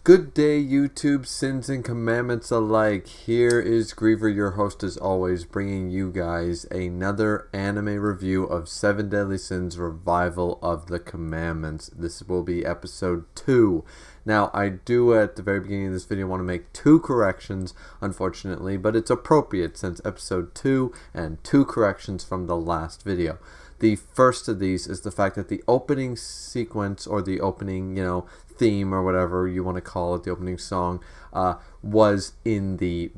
Good day, YouTube, sins and commandments alike. Here is Griever, your host as always, bringing you guys another anime review of Seven Deadly Sins Revival of the Commandments. This will be episode 2. Now, I do at the very beginning of this video want to make 2 corrections, unfortunately, but it's appropriate since episode 2 and 2 corrections from the last video. The first of these is the fact that the opening sequence, or the opening, theme, or whatever you want to call it, the opening song, was in the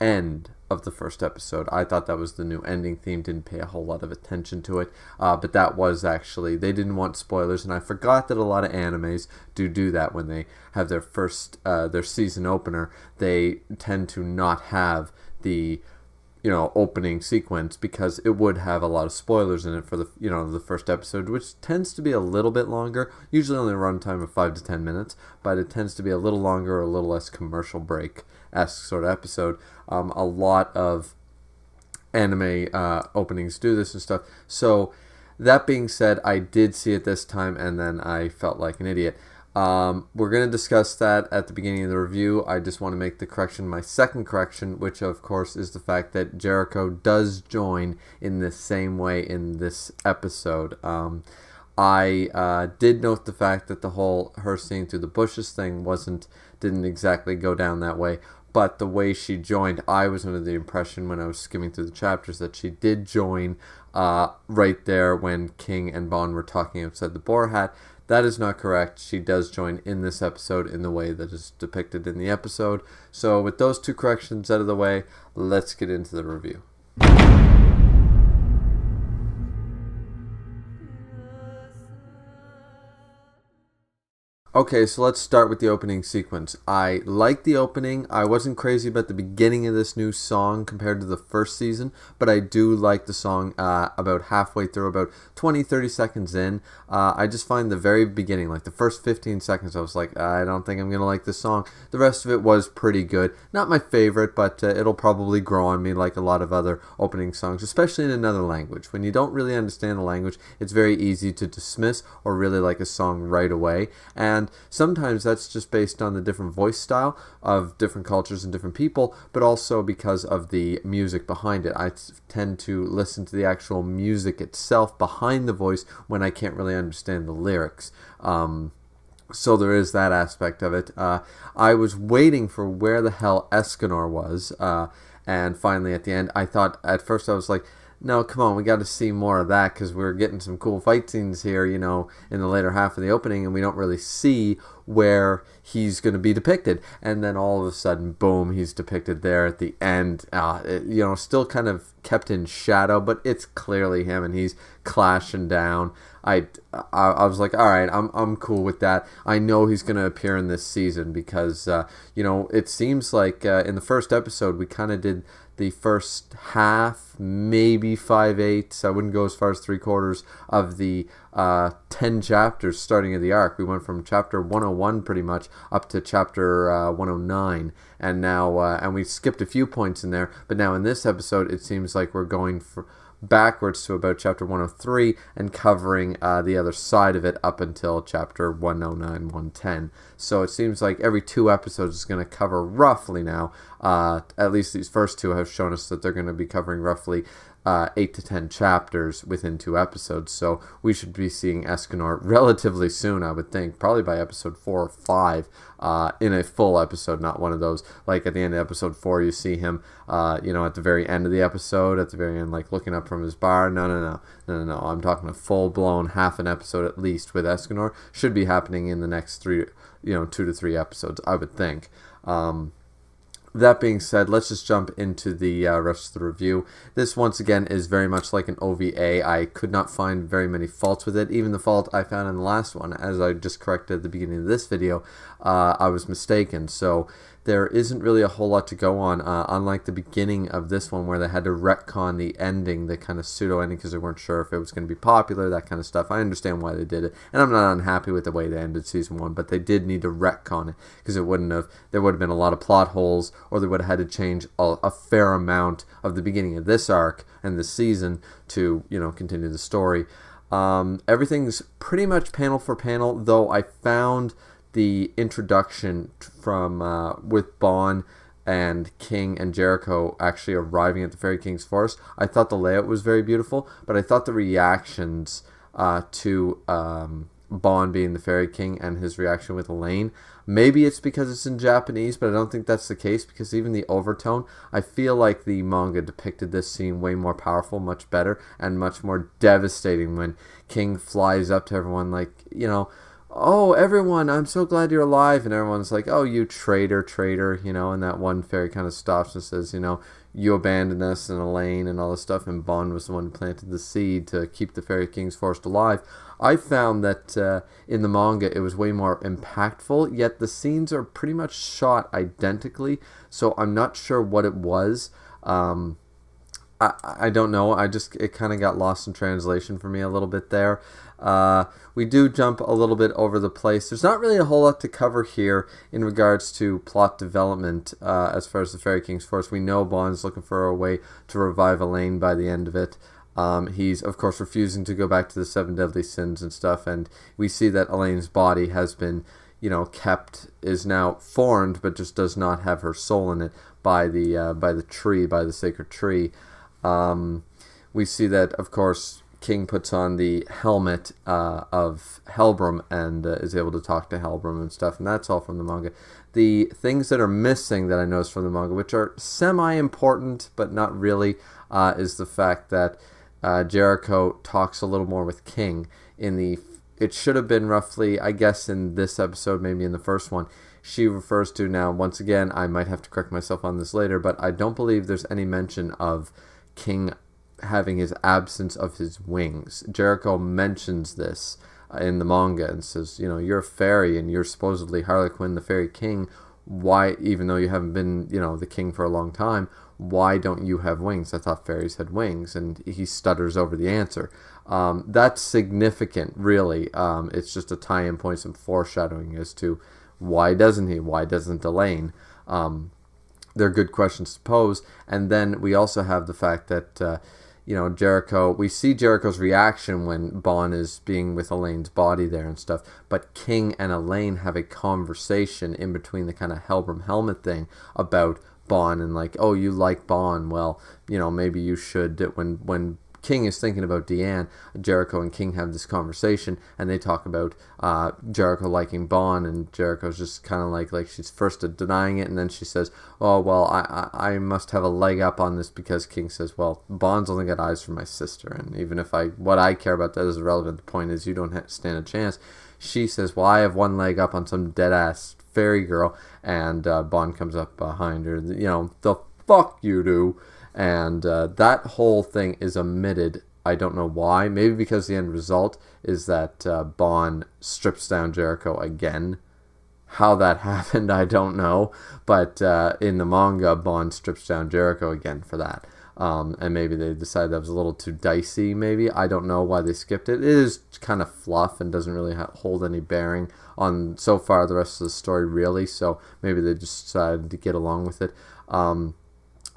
end of the first episode. I thought that was the new ending theme, didn't pay a whole lot of attention to it, but that was actually, they didn't want spoilers, and I forgot that a lot of animes do that when they have their first, their season opener. They tend to not have the opening sequence because it would have a lot of spoilers in it for the first episode, which tends to be a little bit longer, usually only a runtime of 5 to 10 minutes, but it tends to be a little longer or a little less commercial break-esque sort of episode. A lot of anime openings do this and stuff. So that being said, I did see it this time and then I felt like an idiot. We're going to discuss that at the beginning of the review. I just want to make the correction, my second correction, which of course is the fact that Jericho does join in the same way in this episode. I did note the fact that the whole her seeing through the bushes thing didn't exactly go down that way, but the way she joined, I was under the impression when I was skimming through the chapters that she did join right there when King and Bond were talking outside the Boar Hat. That is not correct. She does join in this episode in the way that is depicted in the episode. So with those 2 corrections out of the way, let's get into the review. Okay, so let's start with the opening sequence. I like the opening. I wasn't crazy about the beginning of this new song compared to the first season, but I do like the song about halfway through, about 20-30 seconds in. I just find the very beginning, like the first 15 seconds, I was like, I don't think I'm going to like this song. The rest of it was pretty good. Not my favorite, but it'll probably grow on me like a lot of other opening songs, especially in another language. When you don't really understand the language, it's very easy to dismiss or really like a song right away. And sometimes that's just based on the different voice style of different cultures and different people, but also because of the music behind it. I tend to listen to the actual music itself behind the voice when I can't really understand the lyrics. So there is that aspect of it. I was waiting for where the hell Escanor was, and finally at the end, I thought, at first I was like, no, come on, we got to see more of that because we're getting some cool fight scenes here, in the later half of the opening, and we don't really see where he's going to be depicted. And then all of a sudden, boom, he's depicted there at the end. Still kind of kept in shadow, but it's clearly him, and he's clashing down. I was like, all right, I'm cool with that. I know he's going to appear in this season because, it seems like in the first episode, we kind of did the first half, maybe 5/8. I wouldn't go as far as 3/4 of the 10 chapters starting of the arc. We went from chapter 101 pretty much up to chapter 109, and now and we skipped a few points in there. But now in this episode, it seems like we're going backwards to about chapter 103 and covering the other side of it up until chapter 109, 110. So it seems like every 2 episodes is going to cover roughly now, at least these first 2 have shown us that they're going to be covering roughly 8 to 10 chapters within 2 episodes. So we should be seeing Escanor relatively soon, I would think, probably by episode 4 or 5, in a full episode, not one of those, like at the end of episode 4, you see him, at the very end of the episode, at the very end, like looking up from his bar. No. I'm talking a full-blown half an episode at least with Escanor. Should be happening in the next 2 to 3 episodes, I would think. That being said, let's just jump into the rest of the review. This, once again, is very much like an OVA. I could not find very many faults with it. Even the fault I found in the last one, as I just corrected at the beginning of this video, I was mistaken. So there isn't really a whole lot to go on, unlike the beginning of this one where they had to retcon the ending, the kind of pseudo-ending, because they weren't sure if it was going to be popular, that kind of stuff. I understand why they did it, and I'm not unhappy with the way they ended Season 1, but they did need to retcon it, because there would have been a lot of plot holes, or they would have had to change a fair amount of the beginning of this arc and this season to, continue the story. Everything's pretty much panel for panel, though I found the introduction from with Bon and King and Jericho actually arriving at the Fairy King's forest, I thought the layout was very beautiful, but I thought the reactions to Bon being the Fairy King and his reaction with Elaine, maybe it's because it's in Japanese, but I don't think that's the case, because even the overtone, I feel like the manga depicted this scene way more powerful, much better, and much more devastating when King flies up to everyone like, oh, everyone, I'm so glad you're alive. And everyone's like, oh, you traitor, and that one fairy kind of stops and says, you abandoned us and Elaine and all this stuff, and Bon was the one who planted the seed to keep the Fairy King's forest alive. I found that in the manga it was way more impactful, yet the scenes are pretty much shot identically, so I'm not sure what it was. I don't know. It kind of got lost in translation for me a little bit there. We do jump a little bit over the place. There's not really a whole lot to cover here in regards to plot development as far as the Fairy King's force. We know Bon's looking for a way to revive Elaine by the end of it. He's, of course, refusing to go back to the 7 deadly sins and stuff, and we see that Elaine's body has been, is now formed, but just does not have her soul in it by the tree, by the sacred tree. We see that, of course, King puts on the helmet of Helbram and is able to talk to Helbram and stuff, and that's all from the manga. The things that are missing that I noticed from the manga, which are semi-important but not really, is the fact that Jericho talks a little more with King. It should have been roughly, I guess, in this episode, maybe in the first one. She refers to, now, once again, I might have to correct myself on this later, but I don't believe there's any mention of King having his absence of his wings. Jericho mentions this in the manga and says, you're a fairy and you're supposedly Harlequin, the Fairy King. Why, even though you haven't been, the king for a long time, why don't you have wings? I thought fairies had wings. And he stutters over the answer. That's significant, really. It's just a tie-in point, some foreshadowing as to why doesn't he? Why doesn't Elaine? They're good questions to pose. And then we also have the fact that, Jericho, we see Jericho's reaction when Bon is being with Elaine's body there and stuff, but King and Elaine have a conversation in between the kind of Helbram helmet thing about Bon and like, oh, you like Bon, well, maybe you should, when King is thinking about Deanne, Jericho and King have this conversation, and they talk about Jericho liking Bon, and Jericho's just kind of like she's first denying it, and then she says, oh, well, I must have a leg up on this, because King says, well, Bon's only got eyes for my sister, and even if what I care about that is irrelevant, the point is you don't stand a chance. She says, well, I have one leg up on some dead-ass fairy girl, and Bon comes up behind her, the fuck you do. And that whole thing is omitted. I don't know why. Maybe because the end result is that Bon strips down Jericho again. How that happened, I don't know. But in the manga, Bon strips down Jericho again for that. And maybe they decided that was a little too dicey, maybe. I don't know why they skipped it. It is kind of fluff and doesn't really hold any bearing on, so far, the rest of the story, really. So maybe they just decided to get along with it.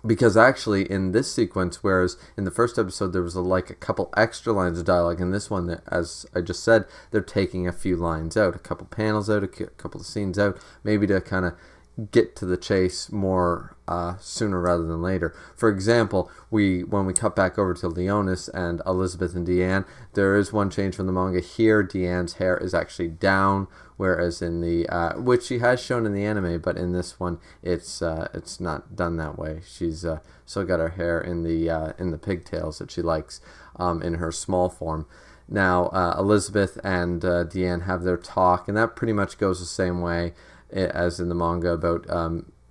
Because actually, in this sequence, whereas in the first episode there was a couple extra lines of dialogue, in this one, as I just said, they're taking a few lines out, a couple panels out, a couple of scenes out, maybe to kind of get to the chase more sooner rather than later. For example, when we cut back over to Leonis and Elizabeth and Deanne, there is one change from the manga. Here, Deanne's hair is actually down, whereas in the which she has shown in the anime, but in this one it's not done that way. She's still got her hair in the pigtails that she likes in her small form. Now Elizabeth and Deanne have their talk, and that pretty much goes the same way as in the manga about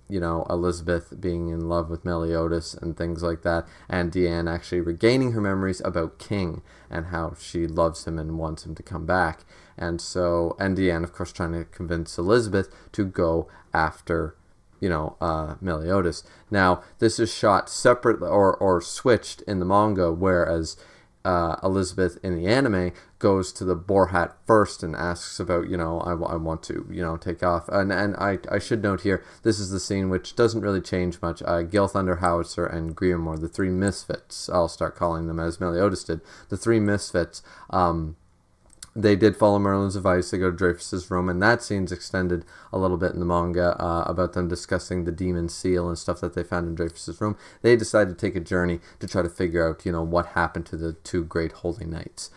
Elizabeth being in love with Meliodas and things like that, and Deanne actually regaining her memories about King and how she loves him and wants him to come back. And Deanne, of course, trying to convince Elizabeth to go after Meliodas. Now, this is shot separately or switched in the manga, whereas Elizabeth in the anime goes to the boar hat first and asks about, I want to, take off. And I should note here, this is the scene which doesn't really change much. Gil Thunderhowitzer and Griamore, the three misfits, I'll start calling them as Meliodas did, the three misfits, they did follow Merlin's advice. They go to Dreyfus's room, and that scene's extended a little bit in the manga about them discussing the demon seal and stuff that they found in Dreyfus's room. They decided to take a journey to try to figure out, what happened to the two great holy knights,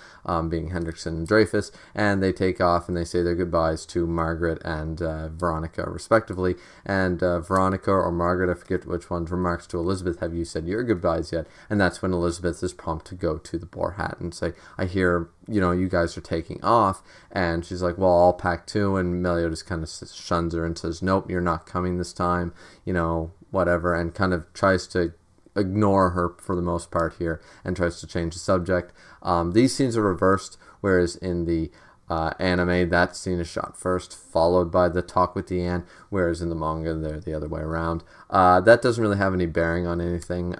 being Hendrickson and Dreyfus, and they take off and they say their goodbyes to Margaret and Veronica, respectively. And Veronica or Margaret, I forget which one, remarks to Elizabeth, "Have you said your goodbyes yet?" And that's when Elizabeth is prompted to go to the Boar Hat and say, "I hear, you guys are taking off." And she's like, "Well, I'll pack too." And Meliodas kind of shuns her and says, "Nope, you're not coming this time," whatever, and kind of tries to ignore her for the most part here and tries to change the subject. These scenes are reversed, whereas in the anime, that scene is shot first, followed by the talk with Deanne, whereas in the manga, they're the other way around. That doesn't really have any bearing on anything.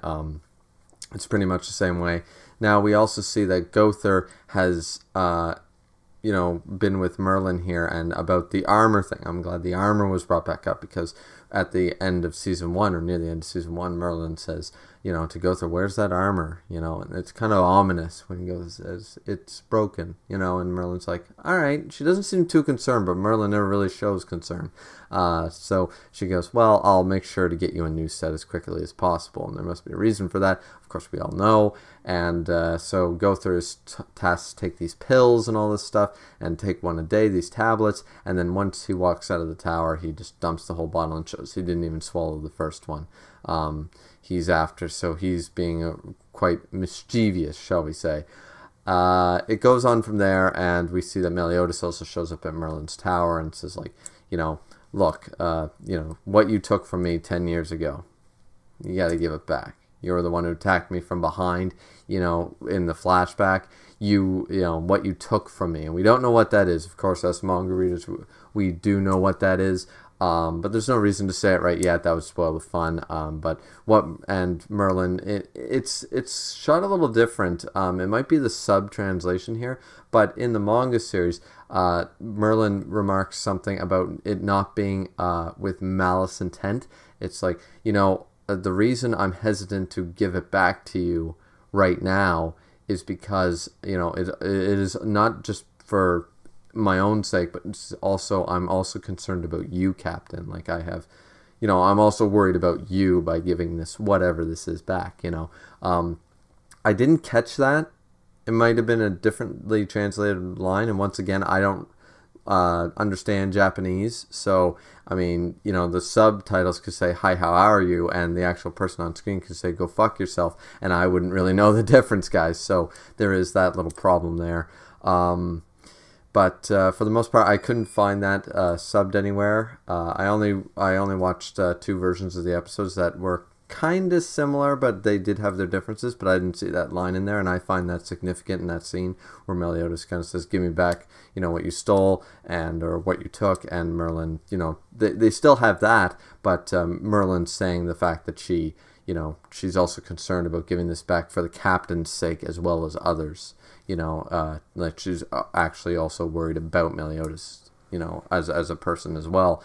It's pretty much the same way. Now, we also see that Gowther has, been with Merlin here, and about the armor thing. I'm glad the armor was brought back up, because at the end of season 1, or near the end of season 1, Merlin says, to Gowther, "Where's that armor?" And it's kind of ominous when he goes, "It's broken," and Merlin's like, "All right." She doesn't seem too concerned, but Merlin never really shows concern. So she goes, "Well, I'll make sure to get you a new set as quickly as possible," and there must be a reason for that. Of course, we all know. And so Gowther is tasked to take these pills and all this stuff, and take one a day, these tablets, and then once he walks out of the tower, he just dumps the whole bottle and shows he didn't even swallow the first one. He's being quite mischievous, shall we say. It goes on from there, and we see that Meliodas also shows up at Merlin's tower and says, "Look, what you took from me 10 years ago, you got to give it back. You were the one who attacked me from behind, in the flashback. What you took from me." And we don't know what that is. Of course, us manga readers, we do know what that is. But there's no reason to say it right yet. That would spoil the fun. And Merlin, it's shot a little different. It might be the sub-translation here, but in the manga series, Merlin remarks something about it not being with malice intent. It's like, the reason I'm hesitant to give it back to you right now is because, it is not just for my own sake, but I'm also concerned about you, Captain. Like, I'm also worried about you by giving this, whatever this is, back, I didn't catch that. It might have been a differently translated line, and once again, I don't understand Japanese, so the subtitles could say, "Hi, how are you?" and the actual person on screen could say, "Go fuck yourself," and I wouldn't really know the difference, guys. So there is that little problem there. But for the most part, I couldn't find that subbed anywhere. I only watched 2 versions of the episodes that were kind of similar, but they did have their differences. But I didn't see that line in there, and I find that significant in that scene where Meliodas kind of says, "Give me back, what you stole or what you took," and Merlin, they still have that, but Merlin's saying the fact that she's also concerned about giving this back for the captain's sake as well as others. Like she's actually also worried about Meliodas, as a person as well.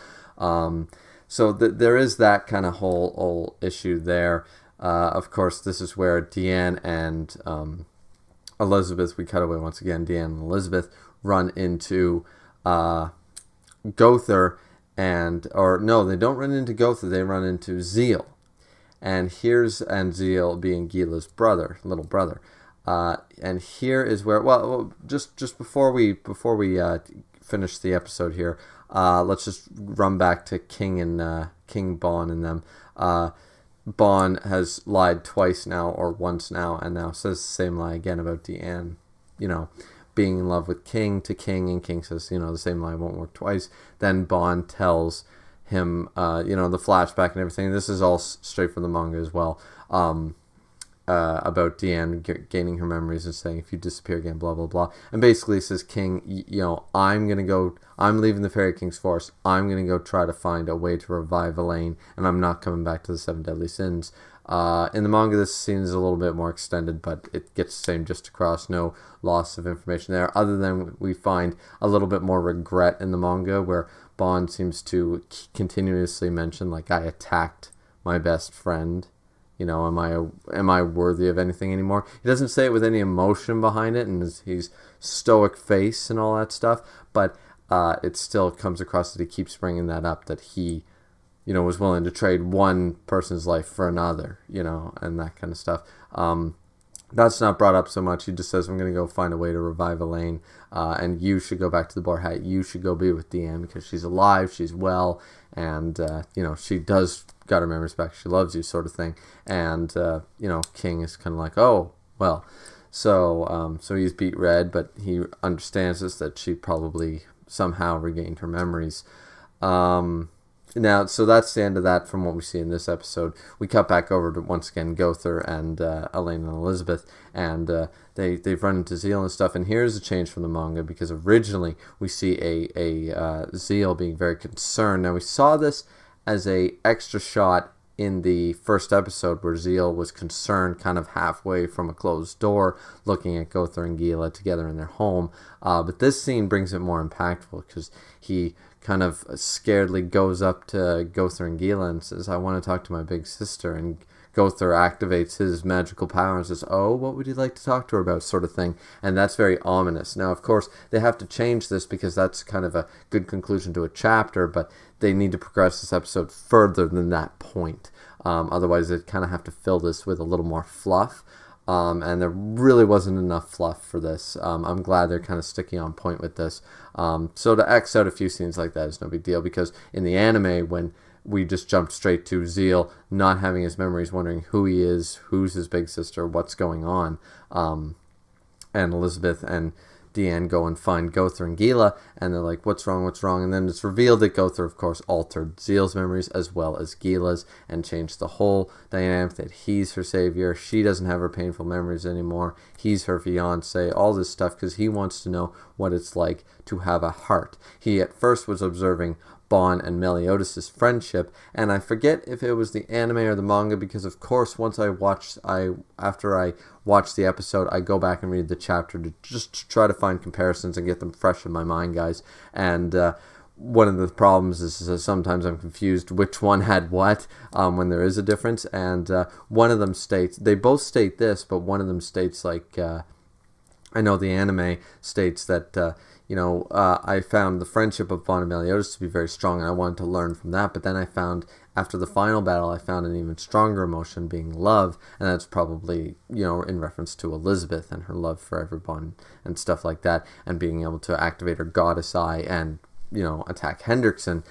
So there is that kind of whole issue there. Of course, this is where Deanne and Elizabeth, we cut away once again, Deanne and Elizabeth run into Gowther, no, they don't run into Gowther, they run into Zeal. And Zeal being Gila's little brother. And here is where, just before we finish the episode here, let's just run back to King and King Bon and them. Bon has lied twice now, or once now, and now says the same lie again about Deanne, being in love with King to King, and King says, the same lie won't work twice. Then Bon tells him, the flashback and everything. This is all straight from the manga as well. About Deanne gaining her memories and saying, "If you disappear again, blah, blah, blah." And basically says, "King, I'm leaving the Fairy King's forest. I'm going to go try to find a way to revive Elaine, and I'm not coming back to the 7 Deadly Sins." In the manga, this scene is a little bit more extended, but it gets the same just across. No loss of information there, other than we find a little bit more regret in the manga, where Bond seems to continuously mention, like, "I attacked my best friend," am I worthy of anything anymore? He doesn't say it with any emotion behind it, and he's stoic face and all that stuff, but it still comes across that he keeps bringing that up, that he, was willing to trade one person's life for another, and that kind of stuff. That's not brought up so much. He just says, I'm going to go find a way to revive Elaine, and you should go back to the Boar Hat. You should go be with Deanne because she's alive, she's well, and, she does got her memories back. She loves you, sort of thing. And, King is kind of like, oh, well. So he's beat red, but he understands this, that she probably somehow regained her memories. Now, so that's the end of that from what we see in this episode. We cut back over to, once again, Gowther and Elaine and Elizabeth, and they've run into Zeal and stuff. And here's a change from the manga, because originally we see a Zeal being very concerned. Now, we saw this as a extra shot in the first episode where Zeal was concerned kind of halfway from a closed door looking at Gowther and Gila together in their home. But this scene brings it more impactful because he kind of scaredly goes up to Gowther and Gila and says, I want to talk to my big sister. And Gowther activates his magical power and says, oh, what would you like to talk to her about, sort of thing. And that's very ominous. Now, of course, they have to change this because that's kind of a good conclusion to a chapter, but they need to progress this episode further than that point. Otherwise, they kind of have to fill this with a little more fluff. And there really wasn't enough fluff for this. I'm glad they're kind of sticking on point with this. So to X out a few scenes like that is no big deal, because in the anime, when we just jumped straight to Zeal not having his memories, wondering who he is, who's his big sister, what's going on, and Elizabeth and Deanne go and find Gowther and Gila, and they're like, what's wrong, and then it's revealed that Gowther, of course, altered Zeal's memories as well as Gila's, and changed the whole dynamic, that he's her savior, she doesn't have her painful memories anymore, he's her fiancé, all this stuff, because he wants to know what it's like to have a heart. He at first was observing Bon and Meliodas' friendship, and I forget if it was the anime or the manga, because of course after I watch the episode, I go back and read the chapter to just try to find comparisons and get them fresh in my mind, guys. And one of the problems is sometimes I'm confused which one had what when there is a difference. And one of them states, they both state this, but one of them states, like, I know the anime states that I found the friendship of Bon and Meliodas to be very strong, and I wanted to learn from that. But then I found, after the final battle, I found an even stronger emotion, being love, and that's probably, in reference to Elizabeth and her love for everyone and stuff like that, and being able to activate her goddess eye and, attack Hendrickson.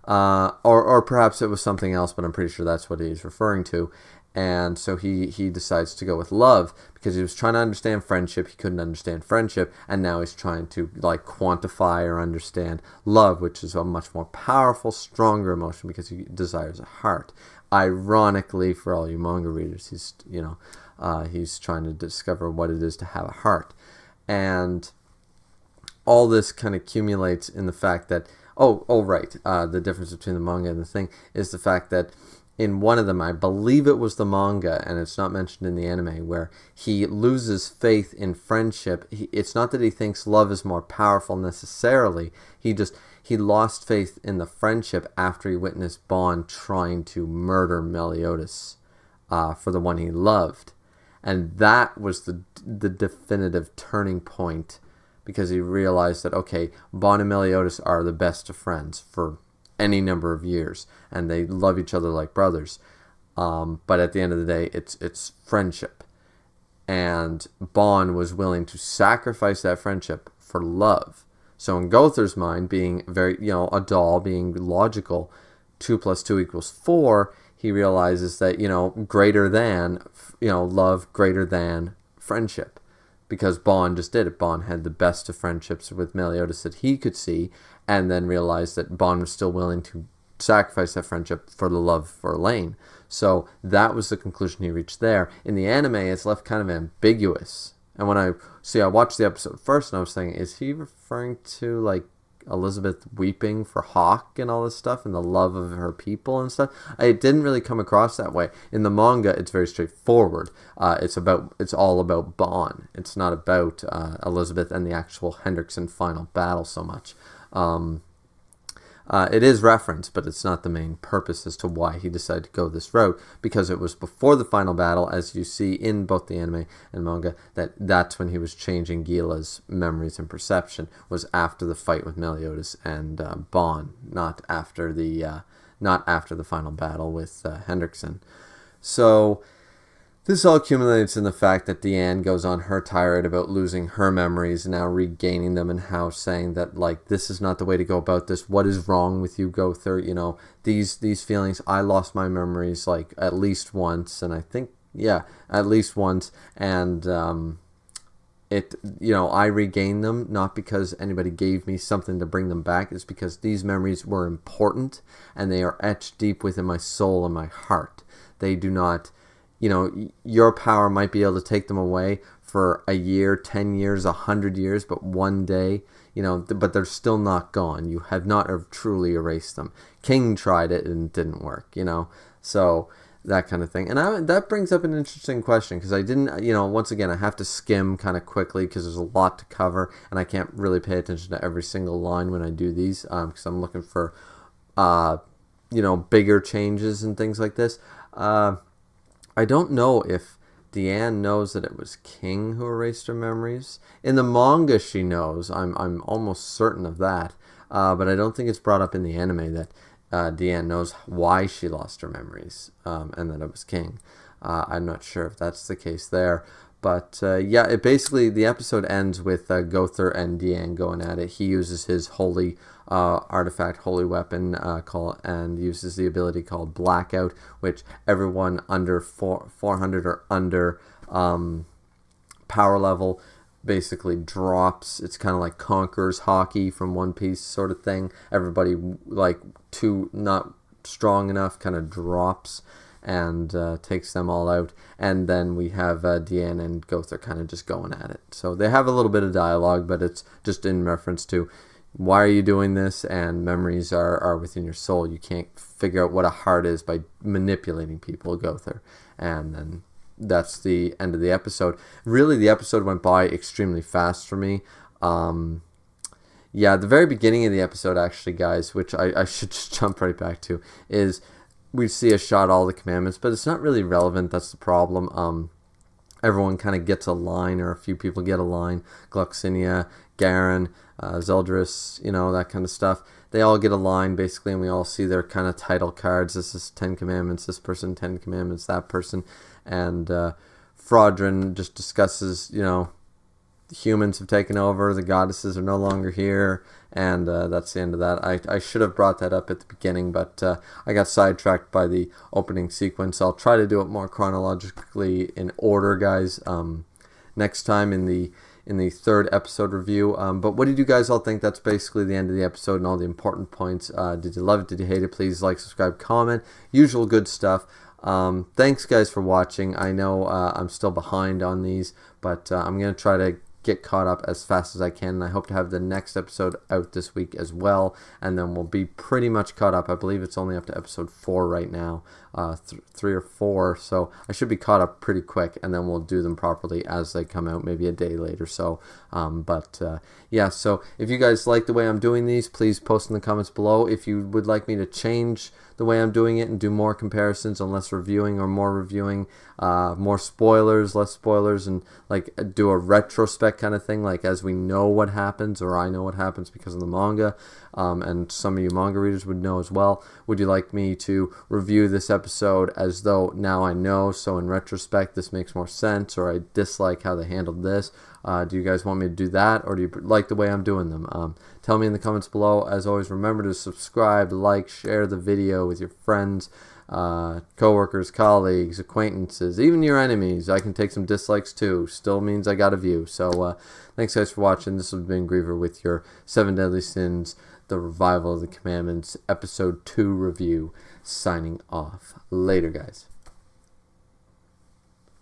Or perhaps it was something else, but I'm pretty sure that's what he's referring to. And so he decides to go with love, because he was trying to understand friendship, he couldn't understand friendship, and now he's trying to quantify or understand love, which is a much more powerful, stronger emotion, because he desires a heart. Ironically, for all you manga readers, he's trying to discover what it is to have a heart. And all this kind of accumulates in the fact that, the difference between the manga and the thing is the fact that in one of them, I believe it was the manga, and it's not mentioned in the anime, where he loses faith in friendship. It's not that he thinks love is more powerful necessarily. He lost faith in the friendship after he witnessed Bon trying to murder Meliodas for the one he loved. And that was the definitive turning point, because he realized that, okay, Bon and Meliodas are the best of friends for any number of years, and they love each other like brothers, but at the end of the day, it's friendship, and Bon was willing to sacrifice that friendship for love. So in Gowther's mind, being very, a doll, being logical, 2 + 2 = 4, he realizes that, greater than, love greater than friendship, because Bon just did it. Bon had the best of friendships with Meliodas that he could see, and then realized that Bon was still willing to sacrifice that friendship for the love for Elaine. So that was the conclusion he reached there. In the anime, it's left kind of ambiguous. And when I watched the episode first, and I was thinking, is he referring to, Elizabeth weeping for Hawk and all this stuff, and the love of her people and stuff? It didn't really come across that way. In the manga, it's very straightforward. It's all about Bon. It's not about Elizabeth and the actual Hendrickson final battle so much. It is referenced, but it's not the main purpose as to why he decided to go this route, because it was before the final battle, as you see in both the anime and manga, that's when he was changing Gila's memories and perception, was after the fight with Meliodas and Bon, not after the final battle with Hendrickson. So this all accumulates in the fact that Diane goes on her tirade about losing her memories and now regaining them, and how saying that, like, this is not the way to go about this. What is wrong with you, Gowther? You know, these feelings. I lost my memories like at least once, and I think, yeah, at least once, and I regained them not because anybody gave me something to bring them back. It's because these memories were important and they are etched deep within my soul and my heart. They do not, your power might be able to take them away for a year, 10 years, 100 years, but one day, but they're still not gone. You have not truly erased them. King tried it and it didn't work, so that kind of thing. And that brings up an interesting question, because I didn't, once again, I have to skim kind of quickly because there's a lot to cover and I can't really pay attention to every single line when I do these, because I'm looking for, bigger changes and things like this. I don't know if Diane knows that it was King who erased her memories. In the manga, she knows. I'm almost certain of that. But I don't think it's brought up in the anime that Diane knows why she lost her memories, and that it was King. I'm not sure if that's the case there. But the episode ends with Gowther and Diane going at it. He uses his holy artifact, holy weapon, and uses the ability called Blackout, which everyone under 400 or under power level basically drops. It's kind of like Conqueror's Hockey from One Piece sort of thing. Everybody not strong enough kind of drops and takes them all out. And then we have Diane and Gowther kind of just going at it. So they have a little bit of dialogue, but it's just in reference to, why are you doing this? And memories are within your soul. You can't figure out what a heart is by manipulating people, Gowther. And then that's the end of the episode. Really, the episode went by extremely fast for me. The very beginning of the episode, actually, guys, which I should just jump right back to, is we see a shot all the commandments, but it's not really relevant. That's the problem. Everyone kind of gets a line, or a few people get a line. Gloxinia, Garen, Zeldris, that kind of stuff. They all get a line, basically, and we all see their kind of title cards. This is 10 Commandments, this person, 10 Commandments, that person. And Fraudrin just discusses, humans have taken over, the goddesses are no longer here, and that's the end of that. I should have brought that up at the beginning, but I got sidetracked by the opening sequence. I'll try to do it more chronologically in order, guys, next time in the third episode review. But what did you guys all think? That's basically the end of the episode and all the important points. Did you love it? Did you hate it? Please like, subscribe, comment. Usual good stuff. Thanks, guys, for watching. I know I'm still behind on these, but I'm going to try to get caught up as fast as I can, and I hope to have the next episode out this week as well, and then we'll be pretty much caught up. I believe it's only up to episode 4 right now, 3 or 4, so I should be caught up pretty quick, and then we'll do them properly as they come out, maybe a day later. So so if you guys like the way I'm doing these, please post in the comments below. If you would like me to change the way I'm doing it and do more comparisons and less reviewing, or more reviewing, more spoilers, less spoilers, and like do a retrospect kind of thing, like as we know what happens, or I know what happens because of the manga, and some of you manga readers would know as well. Would you like me to review this episode as though now I know, so in retrospect this makes more sense, or I dislike how they handled this? Do you guys want me to do that, or do you like the way I'm doing them? Tell me in the comments below. As always, remember to subscribe, like, share the video with your friends, co-workers, colleagues, acquaintances, even your enemies. I can take some dislikes too. Still means I got a view. So thanks, guys, for watching. This has been Griever with your 7 Deadly Sins, The Revival of the Commandments, Episode 2 review, signing off. Later, guys.